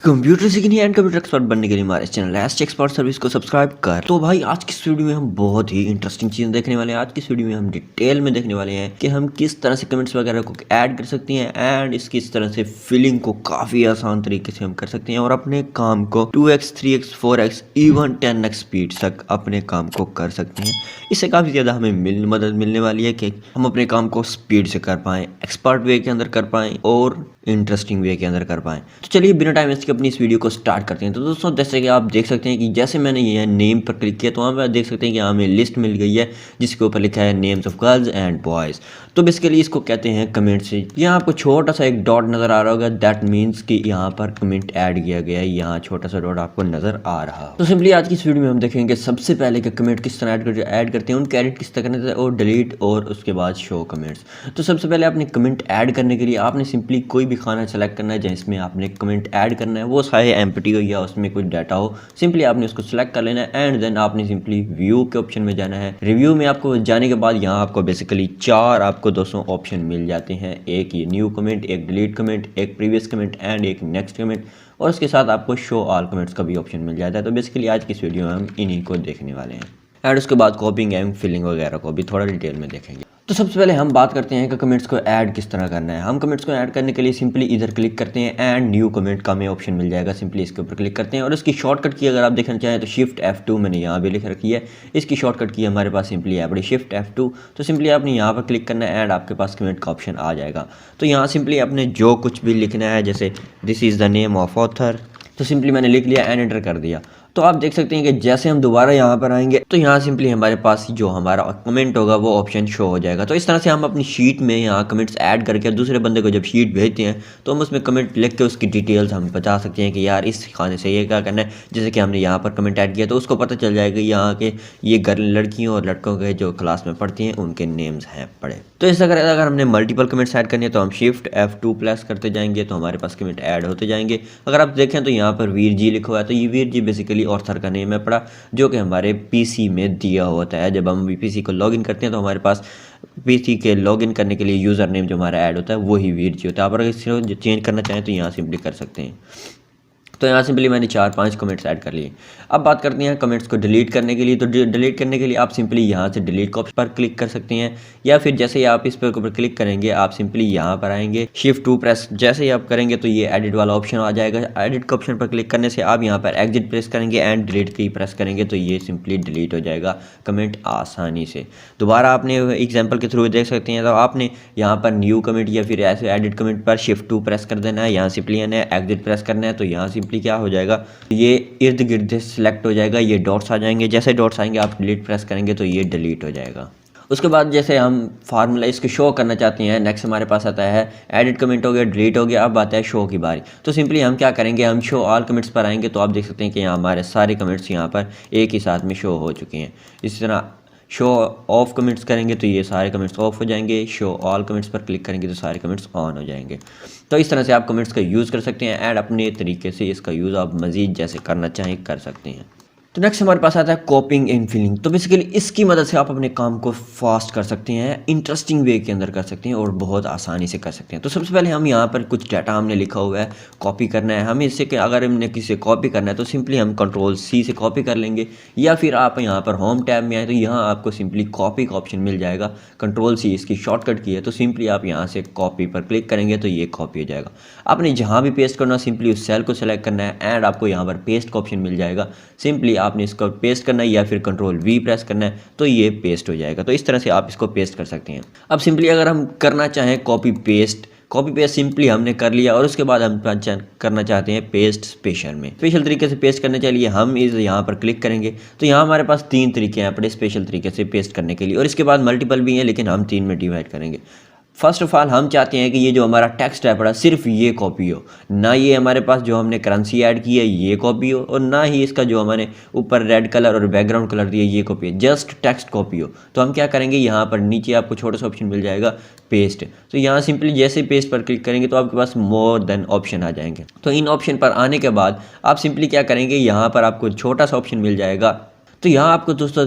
Computer सीखनी and computer expert बनने के लिए हमारे चैनल एस्ट एक्सपर्ट सर्विस को सब्सक्राइब कर। तो भाई आज की इस वीडियो में हम बहुत ही इंटरेस्टिंग चीज़ देखने वाले हैं। आज की इस वीडियो में हम डिटेल में देखने वाले हैं कि हम किस तरह से कमेंट्स वगैरह को ऐड कर सकते हैं एंड इसकी इस तरह से फिलिंग को काफ़ी आसान तरीके से हम कर सकते हैं और अपने काम को 2x 3x 4x even 10x speed तक अपने काम को कर सकते हैं। इससे काफ़ी ज़्यादा हमें मदद मिलने वाली है कि हम अपने काम को स्पीड से कर पाएँ, एक्सपर्ट वे के अंदर कर पाएँ और इंटरेस्टिंग वे के अंदर कर पाएँ। तो चलिए बिना टाइम वेस्ट के अपनी इस वीडियो को स्टार्ट करते हैं। तो दोस्तों जैसे कि आप देख सकते हैं कि जैसे मैंने ये नेम पर क्लिक किया तो वहाँ पर देख सकते हैं कि हमें लिस्ट मिल गई है जिसके ऊपर लिखा है names of girls and boys. तो बेसिकली इसको कहते हैं कमेंट से। यहाँ आपको छोटा सा एक डॉट नज़र आ रहा होगा, दैट मीन्स कि यहाँ पर कमेंट ऐड किया गया है। यहाँ छोटा सा डॉट आपको नज़र आ रहा है। तो सिंपली आज की इस वीडियो में हम देखेंगे सबसे पहले कि कमेंट किस तरह ऐड करते हैं, उनके एडिट किस तरह करते हैं और डिलीट और उसके बाद शो कमेंट्स। तो सबसे पहले आपने कमेंट ऐड करने के लिए आपने सिंपली कोई भी खाना सेलेक्ट करना है जिसमें आपने कमेंट ऐड करना है, वो चाहे एम्प्टी हो या उसमें कुछ डाटा हो। सिंपली आपने उसको सिलेक्ट कर लेना है एंड देन आपने सिंपली व्यू के ऑप्शन में जाना है। रिव्यू में आपको जाने के बाद यहाँ आपको बेसिकली चार आपको दोस्तों ऑप्शन मिल जाते हैं। एक ये न्यू कमेंट, एक डिलीट कमेंट, एक प्रीवियस कमेंट एंड एक नेक्स्ट कमेंट और उसके साथ आपको शो ऑल कमेंट्स का भी ऑप्शन मिल जाता है। तो बेसिकली आज की इस वीडियो में हम इन्हीं को देखने वाले हैं एंड उसके बाद कॉपिंग एंड फिलिंग वगैरह को भी थोड़ा डिटेल में देखेंगे। तो सबसे पहले हम बात करते हैं कि कमेंट्स को ऐड किस तरह करना है। हम कमेंट्स को ऐड करने के लिए सिंपली इधर क्लिक करते हैं एंड न्यू कमेंट का हमें ऑप्शन मिल जाएगा। सिंपली इसके ऊपर क्लिक करते हैं और इसकी शॉर्टकट की अगर आप देखना चाहें तो शिफ्ट F2 मैंने यहाँ भी लिख रखी है। इसकी शॉर्टकट की हमारे पास सिंपली है बड़ी शिफ्ट F2। तो सिंपली आपने यहाँ पर क्लिक करना है एंड आपके पास कमेंट का ऑप्शन आ जाएगा। तो यहाँ सिंपली आपने जो कुछ भी लिखना है, जैसे this is the name of author, तो सिंपली मैंने लिख लिया एंड एंटर कर दिया। तो आप देख सकते हैं कि जैसे हम दोबारा यहाँ पर आएंगे तो यहाँ सिंपली हमारे पास जो हमारा कमेंट होगा वो ऑप्शन शो हो जाएगा। तो इस तरह से हम अपनी शीट में यहाँ कमेंट्स ऐड करके दूसरे बंदे को जब शीट भेजते हैं तो हम उसमें कमेंट लिख के उसकी डिटेल्स हम बता सकते हैं कि यार इस खाने से ये क्या करना है। जैसे कि हमने यहाँ पर कमेंट ऐड किया तो उसको पता चल जाएगा यहाँ के ये लड़कियों और लड़कों के जो क्लास में पढ़ती हैं उनके नेम्स हैं पढ़े। तो इस तरह अगर हमने मल्टीपल कमेंट्स ऐड करनी है तो हम शिफ्ट F2 प्लस करते जाएंगे तो हमारे पास कमेंट ऐड होते जाएंगे। अगर आप देखें तो यहाँ पर वीर जी लिखा हुआ है, तो ये वीर जी बेसिकली ऑथर का नेम है पड़ा जो कि हमारे पीसी में दिया होता है। जब हम पीसी को लॉगिन करते हैं तो हमारे पास पीसी के लॉगिन करने के लिए यूज़र नेम जो हमारा ऐड होता है वही वीर जी होता है। आप अगर इसको चेंज करना चाहें तो यहाँ सिंपली कर सकते हैं। तो यहाँ सिंपली मैंने 4-5 कमेंट्स ऐड कर लिए। अब बात करते हैं कमेंट्स को डिलीट करने के लिए। तो डिलीट करने के लिए आप सिंपली यहाँ से डिलीट का ऑप्शन पर क्लिक कर सकते हैं या फिर जैसे ही आप इस पर ऊपर क्लिक करेंगे आप सिंपली यहाँ पर आएंगे, शिफ्ट 2 प्रेस जैसे ही आप करेंगे तो ये एडिट वाला ऑप्शन आ जाएगा। एडिट के ऑप्शन पर क्लिक करने से आप यहाँ पर एग्जिट प्रेस करेंगे एंड डिलीट की प्रेस करेंगे तो ये सिंपली डिलीट हो जाएगा कमेंट आसानी से। दोबारा आपने एग्जाम्पल के थ्रू देख सकते हैं। तो आपने यहाँ पर न्यू कमेंट या फिर ऐसे एडिट कमेंट पर शिफ्ट 2 प्रेस कर देना है, यहाँ सिंपली आना है, एग्जिट प्रेस करना है। तो यहाँ सिंपली क्या हो जाएगा, ये इर्द गिर्द सेलेक्ट हो जाएगा, ये डॉट्स आ जाएंगे। जैसे डॉट्स आएंगे आप डिलीट प्रेस करेंगे तो ये डिलीट हो जाएगा। उसके बाद जैसे हम फार्मूला इसको शो करना चाहते हैं, नेक्स्ट हमारे पास आता है एडिट कमेंट हो गया, डिलीट हो गया, अब आता है शो की बारी। तो सिंपली हम क्या करेंगे, हम शो ऑल कमेंट्स पर आएंगे तो आप देख सकते हैं कि यहाँ हमारे सारे कमेंट्स यहाँ पर एक ही साथ में शो हो चुके हैं। इसी तरह शो ऑफ कमेंट्स करेंगे तो ये सारे कमेंट्स ऑफ हो जाएंगे, शो ऑल कमेंट्स पर क्लिक करेंगे तो सारे कमेंट्स ऑन हो जाएंगे। तो इस तरह से आप कमेंट्स का यूज़ कर सकते हैं एंड अपने तरीके से इसका यूज़ आप मज़ीद जैसे करना चाहें कर सकते हैं। तो नेक्स्ट हमारे पास आता है कॉपिंग एंड फिलिंग। तो बेसिकली इसकी मदद से आप अपने काम को फास्ट कर सकते हैं, इंटरेस्टिंग वे के अंदर कर सकते हैं और बहुत आसानी से कर सकते हैं। तो सबसे पहले हम यहाँ पर कुछ डाटा हमने लिखा हुआ है, कॉपी करना है हमें इससे कि अगर हमने किसी कॉपी करना है तो सिंपली हम Ctrl+C से कॉपी कर लेंगे या फिर आप यहाँ पर होम टैब में आए तो यहाँ आपको सिंपली कॉपी का ऑप्शन मिल जाएगा। Ctrl+C इसकी शॉर्टकट की है तो सिंपली आप यहाँ से कॉपी पर क्लिक करेंगे तो ये कॉपी हो जाएगा। आपने जहाँ भी पेस्ट करना सिंपली उस सेल को सेलेक्ट करना है एंड आपको यहाँ पर पेस्ट का ऑप्शन मिल जाएगा। सिंपली आपने इसको पेस्ट करना है या फिर Ctrl+V प्रेस करना है तो ये पेस्ट हो जाएगा। तो इस तरह से आप इसको पेस्ट कर सकते हैं। अब सिंपली अगर हम करना चाहें कॉपी पेस्ट सिंपली हमने कर लिया और उसके बाद हम करना चाहते हैं पेस्ट स्पेशल तरीके से पेस्ट करने के लिए हम इस यहाँ पर क्लिक करेंगे तो यहाँ हमारे पास 3 तरीके हैं बड़े स्पेशल तरीके से पेस्ट करने के लिए और इसके बाद मल्टीपल भी हैं लेकिन हम 3 में डिवाइड करेंगे। फर्स्ट ऑफ ऑल हम चाहते हैं कि ये जो हमारा टेक्स्ट है पड़ा सिर्फ ये कॉपी हो, ना ये हमारे पास जो हमने करेंसी ऐड की है ये कॉपी हो और ना ही इसका जो हमारे ऊपर रेड कलर और बैकग्राउंड कलर दिया ये कॉपी है, जस्ट टेक्स्ट कॉपी हो। तो हम क्या करेंगे, यहाँ पर नीचे आपको छोटा सा ऑप्शन मिल जाएगा पेस्ट। तो यहाँ सिंपली जैसे पेस्ट पर क्लिक करेंगे तो आपके पास मोर देन ऑप्शन आ जाएंगे। तो इन ऑप्शन पर आने के बाद आप सिंपली क्या करेंगे, यहाँ पर आपको छोटा सा ऑप्शन मिल जाएगा। तो यहाँ आपको दोस्तों